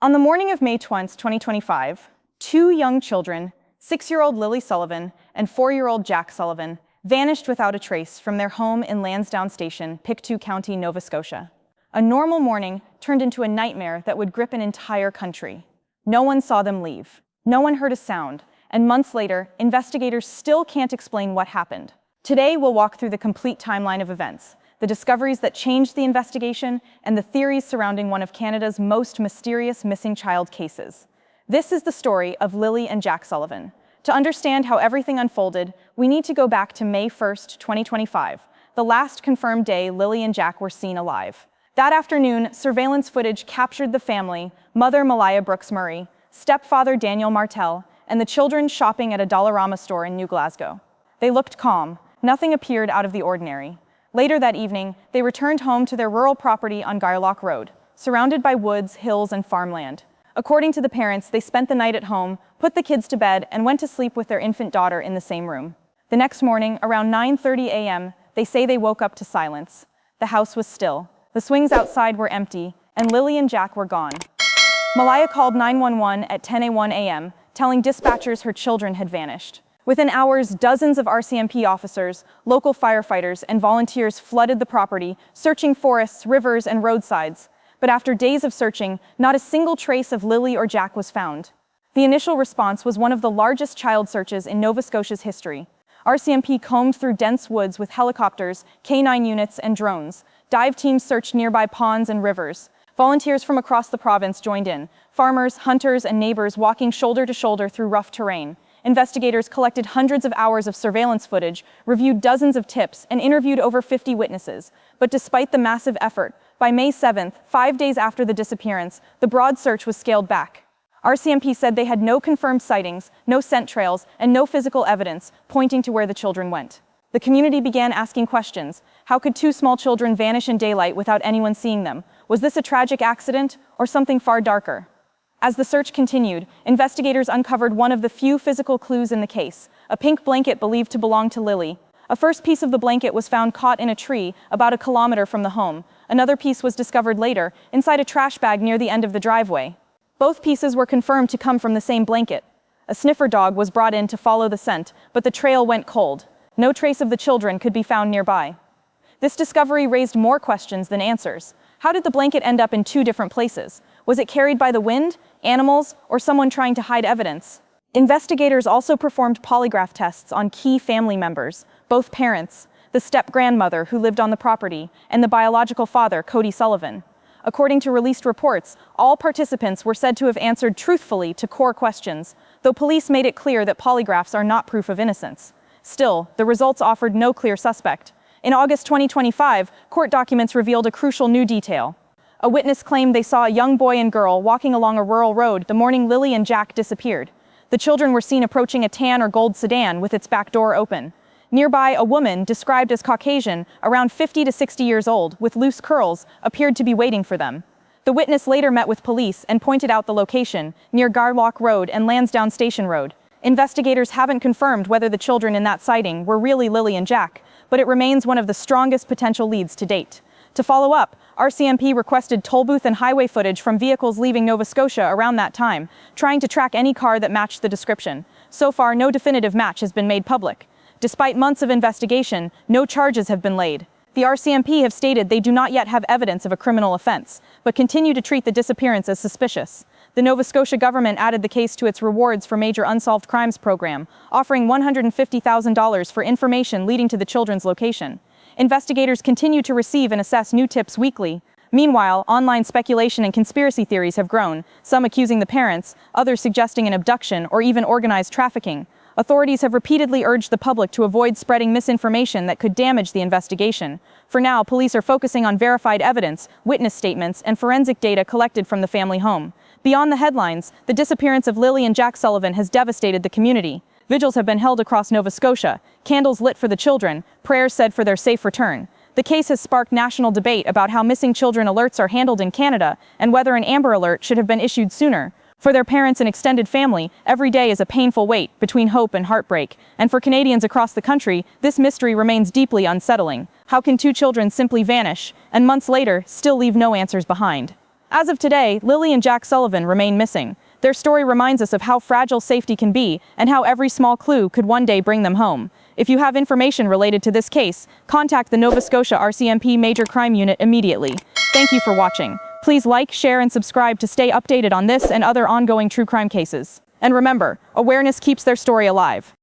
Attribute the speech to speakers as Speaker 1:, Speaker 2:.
Speaker 1: On the morning of May 20, 2025, two young children, 6-year-old Lily Sullivan and 4-year-old Jack Sullivan, vanished without a trace from their home in Lansdowne Station, Pictou County, Nova Scotia. A normal morning turned into a nightmare that would grip an entire country. No one saw them leave. No one heard a sound, and months later, investigators still can't explain what happened. Today, we'll walk through the complete timeline of events, the discoveries that changed the investigation, and the theories surrounding one of Canada's most mysterious missing child cases. This is the story of Lily and Jack Sullivan. To understand how everything unfolded, we need to go back to May 1st, 2025, the last confirmed day Lily and Jack were seen alive. That afternoon, surveillance footage captured the family, mother Malaya Brooks Murray, stepfather Daniel Martel, and the children shopping at a Dollarama store in New Glasgow. They looked calm. Nothing appeared out of the ordinary. Later that evening, they returned home to their rural property on Garlock Road, surrounded by woods, hills, and farmland. According to the parents, they spent the night at home, put the kids to bed, and went to sleep with their infant daughter in the same room. The next morning, around 9:30 a.m., they say they woke up to silence. The house was still. The swings outside were empty, and Lily and Jack were gone. Malaya called 911 at 10:01 a.m., telling dispatchers her children had vanished. Within hours, dozens of RCMP officers, local firefighters, and volunteers flooded the property, searching forests, rivers, and roadsides. But after days of searching, not a single trace of Lily or Jack was found. The initial response was one of the largest child searches in Nova Scotia's history. RCMP combed through dense woods with helicopters, K9 units, and drones. Dive teams searched nearby ponds and rivers. Volunteers from across the province joined in, farmers, hunters, and neighbors walking shoulder to shoulder through rough terrain. Investigators collected hundreds of hours of surveillance footage, reviewed dozens of tips, and interviewed over 50 witnesses. But despite the massive effort, by May 7th, 5 days after the disappearance, the broad search was scaled back. RCMP said they had no confirmed sightings, no scent trails, and no physical evidence pointing to where the children went. The community began asking questions. How could two small children vanish in daylight without anyone seeing them? Was this a tragic accident or something far darker? As the search continued, investigators uncovered one of the few physical clues in the case, a pink blanket believed to belong to Lily. A first piece of the blanket was found caught in a tree about a kilometer from the home. Another piece was discovered later, inside a trash bag near the end of the driveway. Both pieces were confirmed to come from the same blanket. A sniffer dog was brought in to follow the scent, but the trail went cold. No trace of the children could be found nearby. This discovery raised more questions than answers. How did the blanket end up in two different places? Was it carried by the wind, animals, or someone trying to hide evidence? Investigators also performed polygraph tests on key family members, both parents, the step-grandmother who lived on the property, and the biological father, Cody Sullivan. According to released reports, all participants were said to have answered truthfully to core questions, though police made it clear that polygraphs are not proof of innocence. Still, the results offered no clear suspect. In August 2025, court documents revealed a crucial new detail. A witness claimed they saw a young boy and girl walking along a rural road the morning Lily and Jack disappeared. The children were seen approaching a tan or gold sedan with its back door open. Nearby, a woman, described as Caucasian, around 50 to 60 years old, with loose curls, appeared to be waiting for them. The witness later met with police and pointed out the location, near Garlock Road and Lansdowne Station Road. Investigators haven't confirmed whether the children in that sighting were really Lily and Jack, but it remains one of the strongest potential leads to date. To follow up, RCMP requested tollbooth and highway footage from vehicles leaving Nova Scotia around that time, trying to track any car that matched the description. So far, no definitive match has been made public. Despite months of investigation, no charges have been laid. The RCMP have stated they do not yet have evidence of a criminal offense, but continue to treat the disappearance as suspicious. The Nova Scotia government added the case to its Rewards for Major Unsolved Crimes program, offering $150,000 for information leading to the children's location. Investigators continue to receive and assess new tips weekly. Meanwhile, online speculation and conspiracy theories have grown, some accusing the parents, others suggesting an abduction or even organized trafficking. Authorities have repeatedly urged the public to avoid spreading misinformation that could damage the investigation. For now, police are focusing on verified evidence, witness statements, and forensic data collected from the family home. Beyond the headlines, the disappearance of Lily and Jack Sullivan has devastated the community. Vigils have been held across Nova Scotia, candles lit for the children, prayers said for their safe return. The case has sparked national debate about how missing children alerts are handled in Canada and whether an Amber Alert should have been issued sooner. For their parents and extended family, every day is a painful wait between hope and heartbreak. And for Canadians across the country, this mystery remains deeply unsettling. How can two children simply vanish and months later still leave no answers behind? As of today, Lily and Jack Sullivan remain missing. Their story reminds us of how fragile safety can be and how every small clue could one day bring them home. If you have information related to this case, contact the Nova Scotia RCMP Major Crime Unit immediately. Thank you for watching. Please like, share, and subscribe to stay updated on this and other ongoing true crime cases. And remember, awareness keeps their story alive.